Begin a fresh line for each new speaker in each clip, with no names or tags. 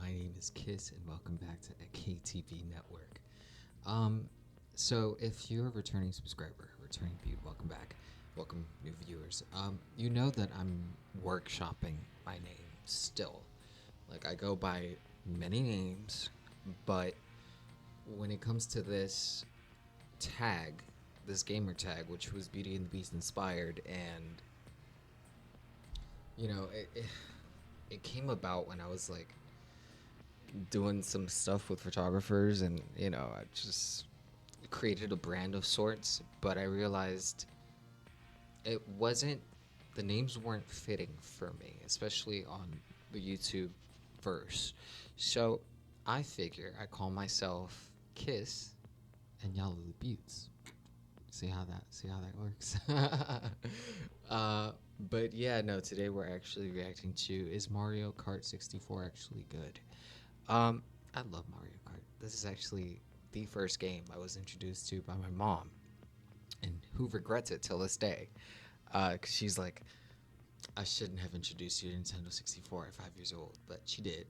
My name is Kiss, and welcome back to a KTV Network. So if you're a returning subscriber, returning viewer, welcome back. Welcome, new viewers. You know that I'm workshopping my name still. Like, I go by many names, but when it comes to this tag, this gamer tag, which was Beauty and the Beast inspired, and it came about when I was like doing some stuff with photographers, and I just created a brand of sorts, but I realized the names weren't fitting for me, especially on the YouTube verse. So I figure I call myself Kiss and Y'all are the Buttes. See how that works. But yeah, no, today we're actually reacting to, is Mario Kart 64 actually good? I love Mario Kart. This is actually the first game I was introduced to by my mom, and who regrets it till this day. Because she's like, I shouldn't have introduced you to Nintendo 64 at 5 years old, but she did.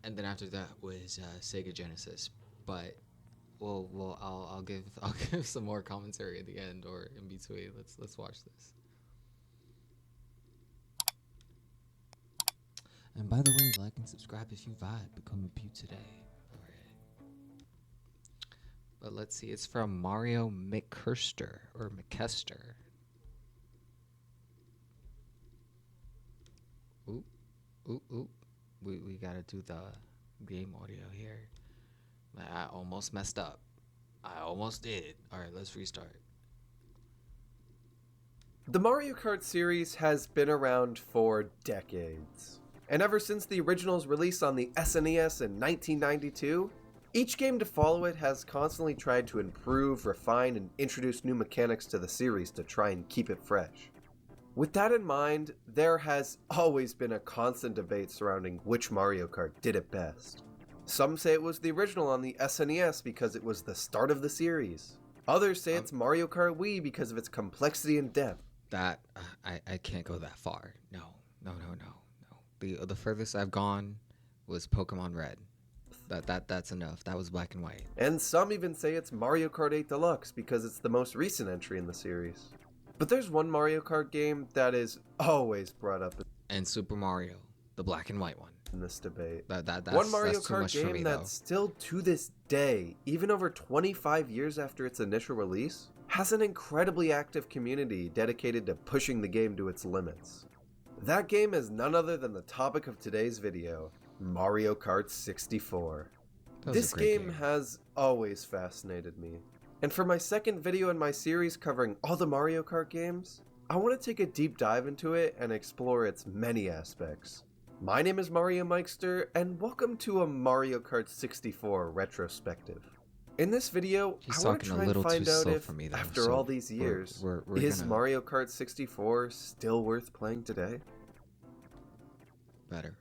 And then after that was Sega Genesis. But I'll give some more commentary at the end or in between. Let's watch this. And by the way, like and subscribe if you vibe. Become a Butte today. Alright. But let's see. It's from Mario McKester or McKester. Oop. Oop. Oop. We gotta do the game audio here. I almost messed up. I almost did. Alright, let's restart.
The Mario Kart series has been around for decades. And ever since the original's release on the SNES in 1992, each game to follow it has constantly tried to improve, refine, and introduce new mechanics to the series to try and keep it fresh. With that in mind, there has always been a constant debate surrounding which Mario Kart did it best. Some say it was the original on the SNES because it was the start of the series. Others say it's Mario Kart Wii because of its complexity and depth.
That I can't go that far. No. The furthest I've gone was Pokemon Red. That's enough. That was black and white.
And some even say it's Mario Kart 8 Deluxe because it's the most recent entry in the series. But there's one Mario Kart game that is always brought up
And Super Mario, the black and white one.
In this debate.
That's
one Mario
that's
Kart game
me,
that still to this day, even over 25 years after its initial release, has an incredibly active community dedicated to pushing the game to its limits. That game is none other than the topic of today's video, Mario Kart 64. This game has always fascinated me. And for my second video in my series covering all the Mario Kart games, I want to take a deep dive into it and explore its many aspects. My name is Mario Mikester, and welcome to a Mario Kart 64 retrospective. In this video, I want to try and find out if, after all these years, is Mario Kart 64 still worth playing today?
Better.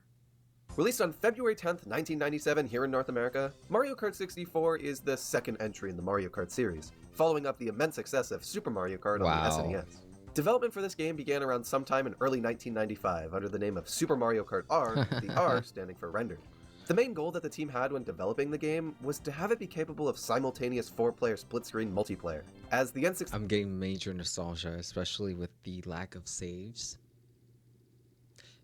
Released on February 10th, 1997 here in North America, Mario Kart 64 is the second entry in the Mario Kart series, following up the immense success of Super Mario Kart on the SNES. Development for this game began around sometime in early 1995 under the name of Super Mario Kart R, the R standing for rendered. The main goal that the team had when developing the game was to have it be capable of simultaneous 4-player split-screen multiplayer, as the N64...
I'm getting major nostalgia, especially with the lack of saves.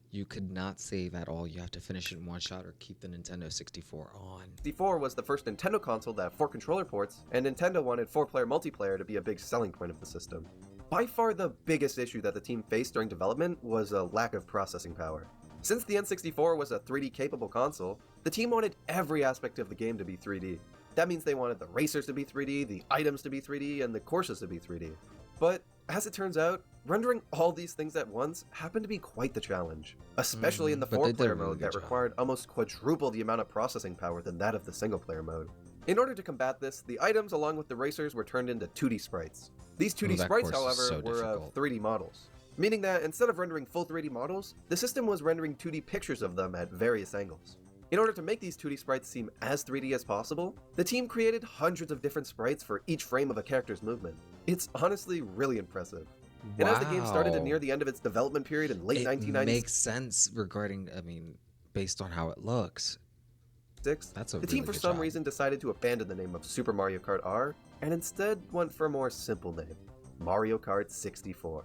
You could not save at all. You have to finish it in one shot or keep the Nintendo 64 on.
64 was the first Nintendo console that had 4 controller ports, and Nintendo wanted 4-player multiplayer to be a big selling point of the system. By far the biggest issue that the team faced during development was a lack of processing power. Since the N64 was a 3D capable console, the team wanted every aspect of the game to be 3D. That means they wanted the racers to be 3D, the items to be 3D, and the courses to be 3D. But, as it turns out, rendering all these things at once happened to be quite the challenge, especially in the 4-player mode that required almost quadruple the amount of processing power than that of the single-player mode. In order to combat this, the items along with the racers were turned into 2D sprites. These 2D sprites, however, were 3D models, meaning that instead of rendering full 3D models, the system was rendering 2D pictures of them at various angles. In order to make these 2D sprites seem as 3D as possible, the team created hundreds of different sprites for each frame of a character's movement. It's honestly really impressive. And as the game started to near the end of its development period in late 1990s...
It makes sense regarding, based on how it looks.
sticks,
That's a
the team
really
for
good
some
job.
reason decided to abandon the name of Super Mario Kart R and instead went for a more simple name, Mario Kart 64.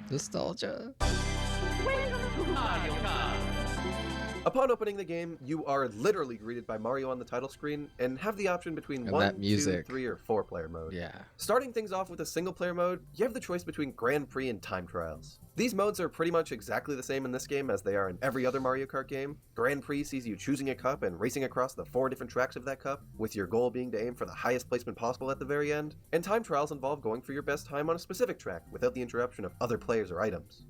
Nostalgia.
Upon opening the game, you are literally greeted by Mario on the title screen and have the option between
And
1,
that
2,
music.
3, or 4 player mode.
Yeah.
Starting things off with a single player mode, you have the choice between Grand Prix and Time Trials. These modes are pretty much exactly the same in this game as they are in every other Mario Kart game. Grand Prix sees you choosing a cup and racing across the 4 different tracks of that cup, with your goal being to aim for the highest placement possible at the very end, and Time Trials involve going for your best time on a specific track without the interruption of other players or items.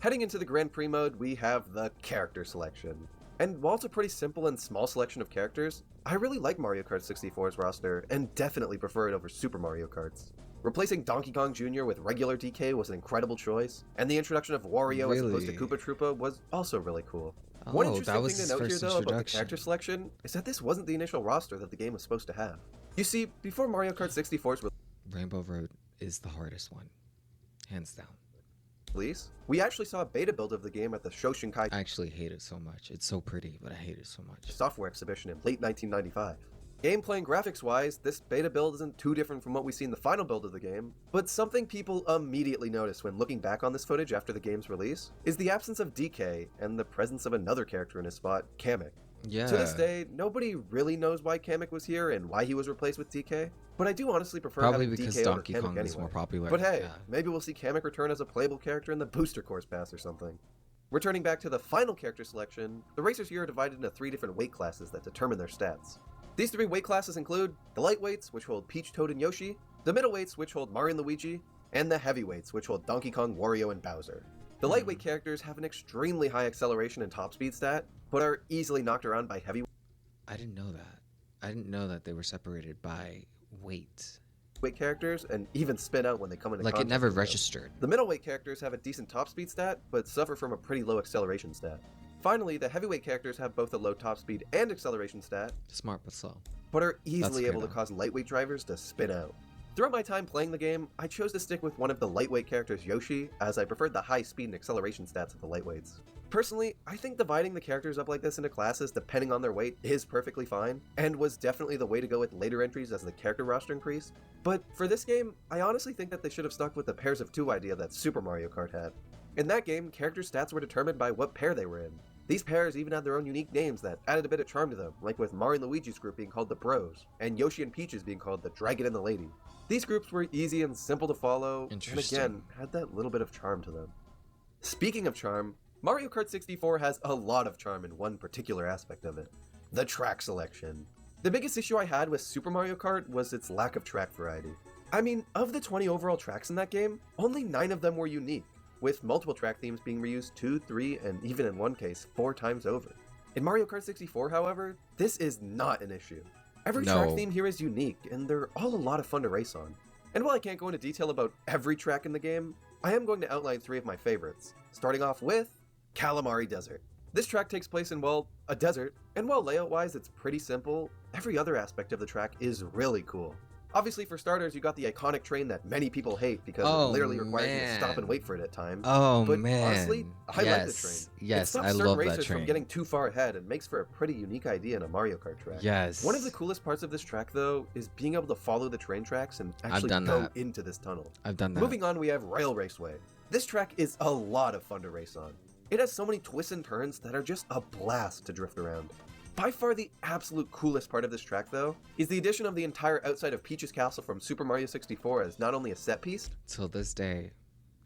Heading into the Grand Prix mode, we have the character selection. And while it's a pretty simple and small selection of characters, I really like Mario Kart 64's roster and definitely prefer it over Super Mario Kart's. Replacing Donkey Kong Jr. with regular DK was an incredible choice, and the introduction of Wario as opposed to
Really?
Koopa Troopa was also really cool.
Oh,
One
that
interesting
was
thing
his
to note here
first
though about the
introduction.
character selection is that this wasn't the initial roster that the game was supposed to have. You see, before Mario Kart 64's
Rainbow Road is the hardest one, hands down.
release, we actually saw a beta build of the game at the Shoshinkai
I actually hate it so much. It's so pretty, but I hate it so much.
software exhibition in late 1995. Gameplay and graphics wise, this beta build isn't too different from what we see in the final build of the game, but something people immediately notice when looking back on this footage after the game's release is the absence of DK and the presence of another character in his spot, Kamek.
Yeah.
To this day, nobody really knows why Kamek was here and why he was replaced with DK, but I do honestly prefer
Probably
having
because
DK over
Donkey
Kamek
Kong is
anyway.
more popular.
But hey,
yeah.
maybe we'll see Kamek return as a playable character in the Booster Course Pass or something. Returning back to the final character selection, the racers here are divided into 3 different weight classes that determine their stats. These 3 weight classes include the lightweights, which hold Peach, Toad, and Yoshi, the middleweights, which hold Mario and Luigi, and the heavyweights, which hold Donkey Kong, Wario, and Bowser. The lightweight characters have an extremely high acceleration and top speed stat, but are easily knocked around by heavyweight
I didn't know that. I didn't know that they were separated by weight.
characters and even spin out when they come into
Like it
contact
never
with them.
registered.
The middleweight characters have a decent top speed stat, but suffer from a pretty low acceleration stat. Finally, the heavyweight characters have both a low top speed and acceleration stat,
Smart but slow.
but are easily
fair
able to
though.
cause lightweight drivers to spin out. Throughout my time playing the game, I chose to stick with one of the lightweight characters, Yoshi, as I preferred the high speed and acceleration stats of the lightweights. Personally, I think dividing the characters up like this into classes depending on their weight is perfectly fine, and was definitely the way to go with later entries as the character roster increased. But for this game, I honestly think that they should have stuck with the pairs of 2 idea that Super Mario Kart had. In that game, character stats were determined by what pair they were in. These pairs even had their own unique names that added a bit of charm to them, like with Mario and Luigi's group being called the Bros, and Yoshi and Peach's being called the Dragon and the Lady. These groups were easy and simple to follow, and
Interesting.
again, had that little bit of charm to them. Speaking of charm, Mario Kart 64 has a lot of charm in one particular aspect of it, the track selection. The biggest issue I had with Super Mario Kart was its lack of track variety. I mean, of the 20 overall tracks in that game, only 9 of them were unique, with multiple track themes being reused 2, 3, and even in one case, 4 times over. In Mario Kart 64, however, this is not an issue. Every track
No.
theme here is unique, and they're all a lot of fun to race on. And while I can't go into detail about every track in the game, I am going to outline 3 of my favorites, starting off with Calamari Desert. This track takes place in, well, a desert, and while layout-wise it's pretty simple, every other aspect of the track is really cool. Obviously, for starters, you got the iconic train that many people hate because
Oh,
it literally requires you to stop
man.
and wait for it at times.
Oh
But
man.
honestly, I like the train. It
Yes,
stops
I
certain
love
racers
that train.
from getting too far ahead and makes for a pretty unique idea in a Mario Kart track.
Yes.
One of the coolest parts of this track, though, is being able to follow the train tracks and actually
done
go
that.
into this tunnel.
I've done that.
Moving on, we have Rail Raceway. This track is a lot of fun to race on. It has so many twists and turns that are just a blast to drift around. By far the absolute coolest part of this track, though, is the addition of the entire outside of Peach's castle from Super Mario 64 as not only a set piece,
Till this day,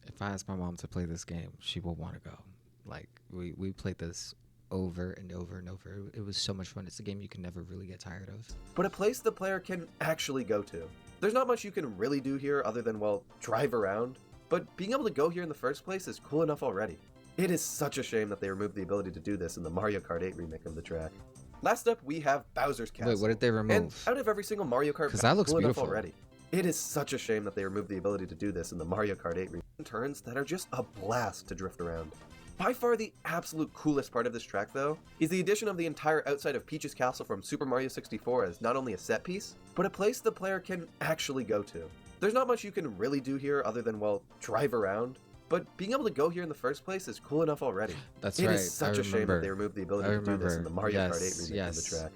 if I ask my mom to play this game, she will want to go. Like we played this over and over and over. It was so much fun. It's a game you can never really get tired of.
but a place the player can actually go to. There's not much you can really do here other than, well, drive around, but being able to go here in the first place is cool enough already. It is such a shame that they removed the ability to do this in the Mario Kart 8 remake of the track. Last up, we have Bowser's Castle.
Wait, what did they
And
remove?
out of every single Mario Kart,
'Cause that looks
cool enough
beautiful.
already. It is such a shame that they removed the ability to do this in the Mario Kart 8 remake. Turns that are just a blast to drift around. By far the absolute coolest part of this track, though, is the addition of the entire outside of Peach's castle from Super Mario 64 as not only a set piece, but a place the player can actually go to. There's not much you can really do here other than, well, drive around, but being able to go here in the first place is cool enough already.
That's
It
right.
is such a shame that they removed the ability to do this in the Mario Kart 8 remake of the track.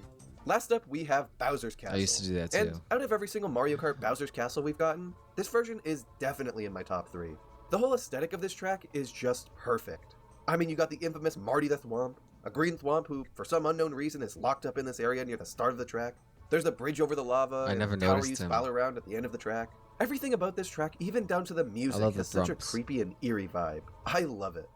Last up, we have Bowser's Castle.
I used to do that too.
And out of every single Mario Kart Bowser's Castle we've gotten, this version is definitely in my top 3. The whole aesthetic of this track is just perfect. I mean, you got the infamous Marty the Thwomp, a green thwomp who, for some unknown reason, is locked up in this area near the start of the track. There's the bridge over the lava,
I never
and the tower
noticed
you
him.
spiral around at the end of the track. Everything about this track, even down to the music, has such a creepy and eerie vibe. I love it.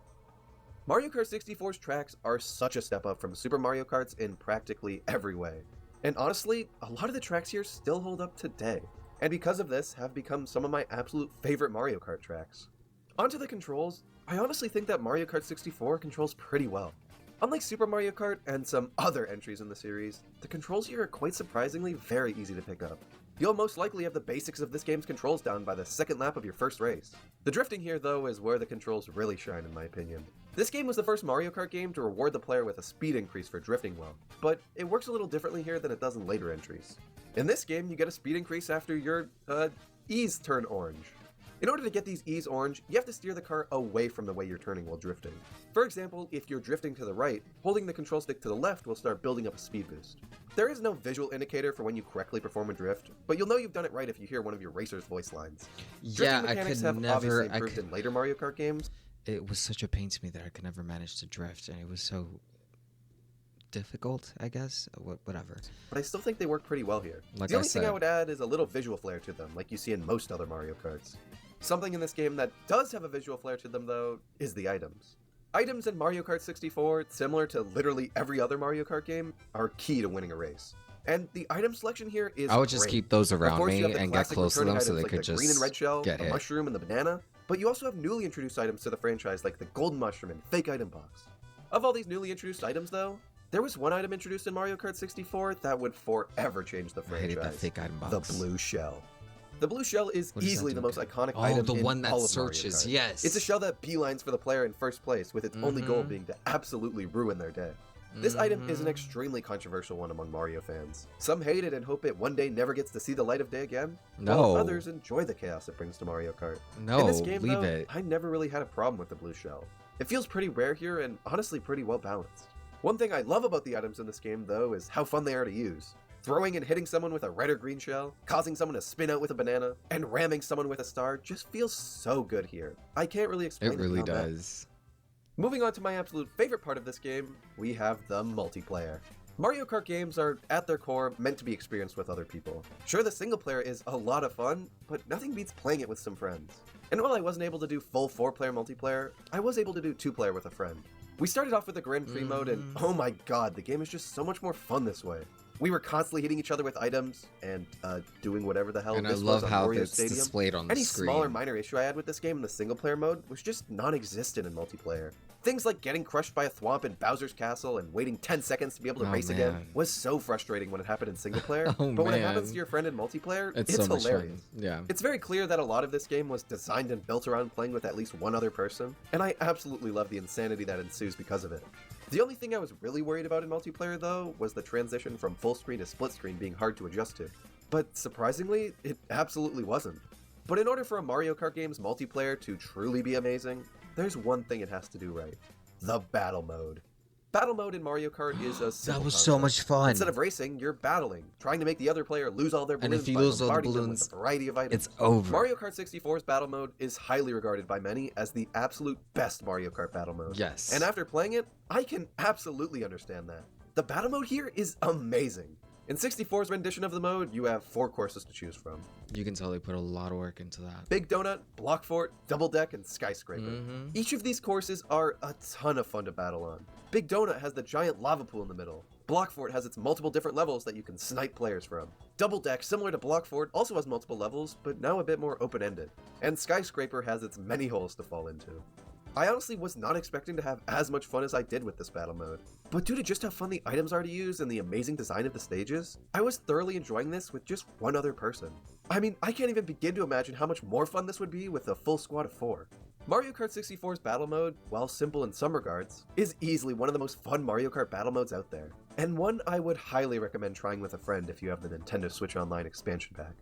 Mario Kart 64's tracks are such a step up from Super Mario Kart's in practically every way. And honestly, a lot of the tracks here still hold up today, and because of this, have become some of my absolute favorite Mario Kart tracks. Onto the controls, I honestly think that Mario Kart 64 controls pretty well. Unlike Super Mario Kart and some other entries in the series, the controls here are quite surprisingly very easy to pick up. You'll most likely have the basics of this game's controls down by the second lap of your first race. The drifting here, though, is where the controls really shine in my opinion. This game was the first Mario Kart game to reward the player with a speed increase for drifting well, but it works a little differently here than it does in later entries. In this game, you get a speed increase after your, E's turn orange. In order to get these E's orange, you have to steer the car away from the way you're turning while drifting. For example, if you're drifting to the right, holding the control stick to the left will start building up a speed boost. There is no visual indicator for when you correctly perform a drift, but you'll know you've done it right if you hear one of your racer's voice lines.
Yeah,
Drifting mechanics have obviously improved in later Mario Kart games.
It was such a pain to me that I could never manage to drift, and it was so difficult, I guess. Whatever.
But I still think they work pretty well here.
Like
the only thing I would add is a little visual flair to them, like you see in most other Mario Karts. Something in this game that does have a visual flair to them, though, is the items. Items in Mario Kart 64, similar to literally every other Mario Kart game, are key to winning a race. And the item selection here is
I would just
great.
keep those around me and get
classic
close to them
returning
so they
items
could
like the
just
green and red shell,
get
the
hit.
mushroom, and the banana. But you also have newly introduced items to the franchise like the golden mushroom and fake item box. Of all these newly introduced items, though, there was one item introduced in Mario Kart 64 that would forever change the franchise.
I hated that fake item box.
The blue shell. The blue shell is easily the most iconic
Oh,
item
the
in
one that
all of
searches,
Mario Kart.
yes.
It's a shell that beelines for the player in first place, with its only goal being to absolutely ruin their day. This item is an extremely controversial one among Mario fans. Some hate it and hope it one day never gets to see the light of day again, while others enjoy the chaos it brings to Mario Kart.
No,
in this game,
leave
though,
it.
I never really had a problem with the blue shell. It feels pretty rare here and honestly pretty well balanced. One thing I love about the items in this game, though, is how fun they are to use. Throwing and hitting someone with a red or green shell, causing someone to spin out with a banana, and ramming someone with a star just feels so good here. I can't really explain it.
It really
beyond that.
does.
Moving on to my absolute favorite part of this game, we have the multiplayer. Mario Kart games are, at their core, meant to be experienced with other people. Sure, the single player is a lot of fun, but nothing beats playing it with some friends. And while I wasn't able to do full 4-player multiplayer, I was able to do 2-player with a friend. We started off with the Grand Prix mode, and oh my god, the game is just so much more fun this way. We were constantly hitting each other with items and doing whatever the hell
And
this
I love
was on
how
Wario
it's
Stadium.
displayed on the
Any
screen.
smaller minor issue I had with this game in the single player mode was just non-existent in multiplayer. Things like getting crushed by a thwomp in Bowser's Castle and waiting 10 seconds to be able to race again was so frustrating when it happened in single player, but when it happens to your friend in multiplayer, it's
so much
hilarious.
fun. Yeah.
It's very clear that a lot of this game was designed and built around playing with at least one other person, and I absolutely love the insanity that ensues because of it. The only thing I was really worried about in multiplayer, though, was the transition from full screen to split screen being hard to adjust to. But surprisingly, it absolutely wasn't. But in order for a Mario Kart game's multiplayer to truly be amazing, there's one thing it has to do right. The battle mode. Battle mode in Mario Kart is a simple
That was
concept.
so much fun.
Instead of racing, you're battling, trying to make the other player lose all their balloons
if you
by
lose all the
bombarding them
balloons,
with a variety of items.
It's over.
Mario Kart 64's battle mode is highly regarded by many as the absolute best Mario Kart battle mode.
Yes.
And after playing it, I can absolutely understand that. The battle mode here is amazing. In 64's rendition of the mode, you have 4 courses to choose from.
You can tell they put a lot of work into that.
Big Donut, Block Fort, Double Deck, and Skyscraper. Each of these courses are a ton of fun to battle on. Big Donut has the giant lava pool in the middle. Block Fort has its multiple different levels that you can snipe players from. Double Deck, similar to Block Fort, also has multiple levels, but now a bit more open-ended. And Skyscraper has its many holes to fall into. I honestly was not expecting to have as much fun as I did with this battle mode, but due to just how fun the items are to use and the amazing design of the stages, I was thoroughly enjoying this with just one other person. I mean, I can't even begin to imagine how much more fun this would be with a full squad of 4. Mario Kart 64's battle mode, while simple in some regards, is easily one of the most fun Mario Kart battle modes out there, and one I would highly recommend trying with a friend if you have the Nintendo Switch Online expansion pack.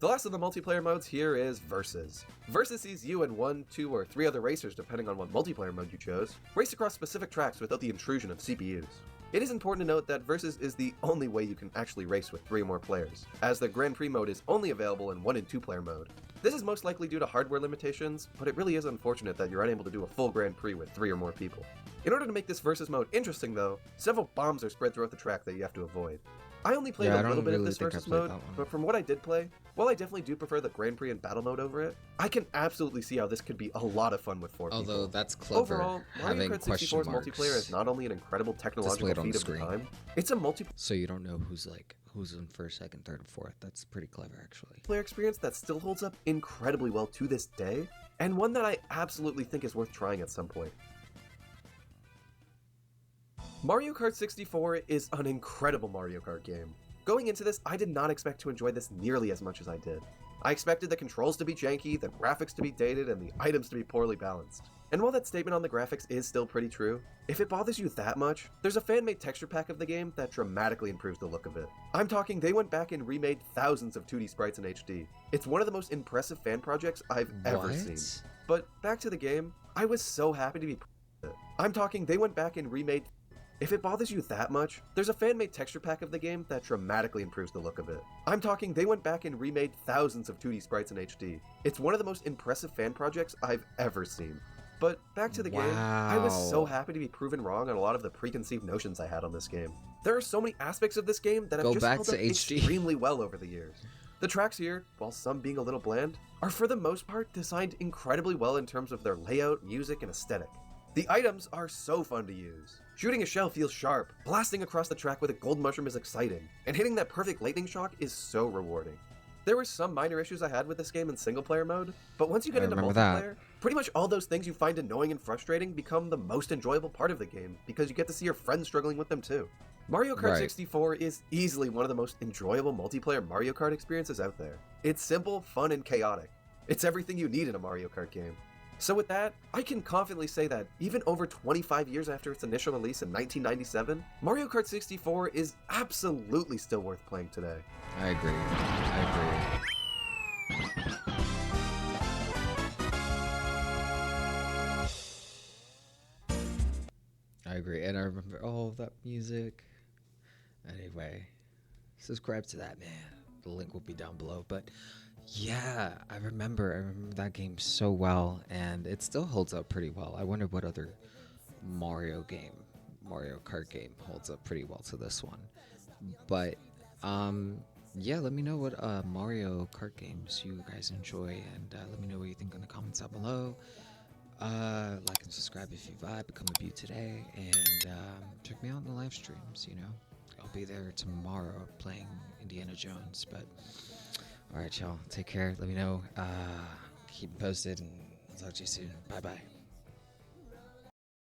The last of the multiplayer modes here is Versus. Versus sees you and 1, 2, or 3 other racers, depending on what multiplayer mode you chose, race across specific tracks without the intrusion of CPUs. It is important to note that Versus is the only way you can actually race with 3 or more players, as the Grand Prix mode is only available in 1 and 2 player mode. This is most likely due to hardware limitations, but it really is unfortunate that you're unable to do a full Grand Prix with 3 or more people. In order to make this Versus mode interesting though, several bombs are spread throughout the track that you have to avoid. I only played a little bit of this Versus mode, but from what I did play, while I definitely do prefer the Grand Prix and Battle mode over it, I can absolutely see how this could be a lot of fun with 4 people.
Although that's clever.
Overall, Mario Kart 64's multiplayer is not only an incredible technological feat of the time, it's a
so you don't know who's in first, second, third, and fourth. That's pretty clever, actually.
Multiplayer experience that still holds up incredibly well to this day, and one that I absolutely think is worth trying at some point. Mario Kart 64 is an incredible Mario Kart game. Going into this, I did not expect to enjoy this nearly as much as I did. I expected the controls to be janky, the graphics to be dated, and the items to be poorly balanced. And while that statement on the graphics is still pretty true, if it bothers you that much, there's a fan-made texture pack of the game that dramatically improves the look of it. I'm talking they went back and remade thousands of 2D sprites in HD. It's one of the most impressive fan projects I've ever seen. But back to the game, I was so happy to be I'm talking they went back and remade. If it bothers you that much, there's a fan-made texture pack of the game that dramatically improves the look of it. I'm talking they went back and remade thousands of 2D sprites in HD. It's one of the most impressive fan projects I've ever seen. But back to the game, I was so happy to be proven wrong on a lot of the preconceived notions I had on this game. There are so many aspects of this game that have just held up extremely well over the years. The tracks here, while some being a little bland, are for the most part designed incredibly well in terms of their layout, music, and aesthetic. The items are so fun to use. Shooting a shell feels sharp, blasting across the track with a gold mushroom is exciting, and hitting that perfect lightning shock is so rewarding. There were some minor issues I had with this game in single player mode, but once you get into multiplayer, pretty much all those things you find annoying and frustrating become the most enjoyable part of the game, because you get to see your friends struggling with them too. Mario Kart 64 is easily one of the most enjoyable multiplayer Mario Kart experiences out there. It's simple, fun, and chaotic. It's everything you need in a Mario Kart game. So with that, I can confidently say that even over 25 years after its initial release in 1997, Mario Kart 64 is absolutely still worth playing today.
I agree. I agree, and I remember all of that music. Anyway, subscribe to that, man. The link will be down below, but yeah, I remember that game so well, and it still holds up pretty well. I wonder what other Mario Kart game holds up pretty well to this one. But yeah, let me know what Mario Kart games you guys enjoy, and let me know what you think in the comments down below. Like and subscribe if you vibe, become a beaut today, and check me out in the live streams. You know, I'll be there tomorrow playing Indiana Jones. But all right, y'all, take care. Let me know. Keep posted, and I'll talk to you soon. Bye bye.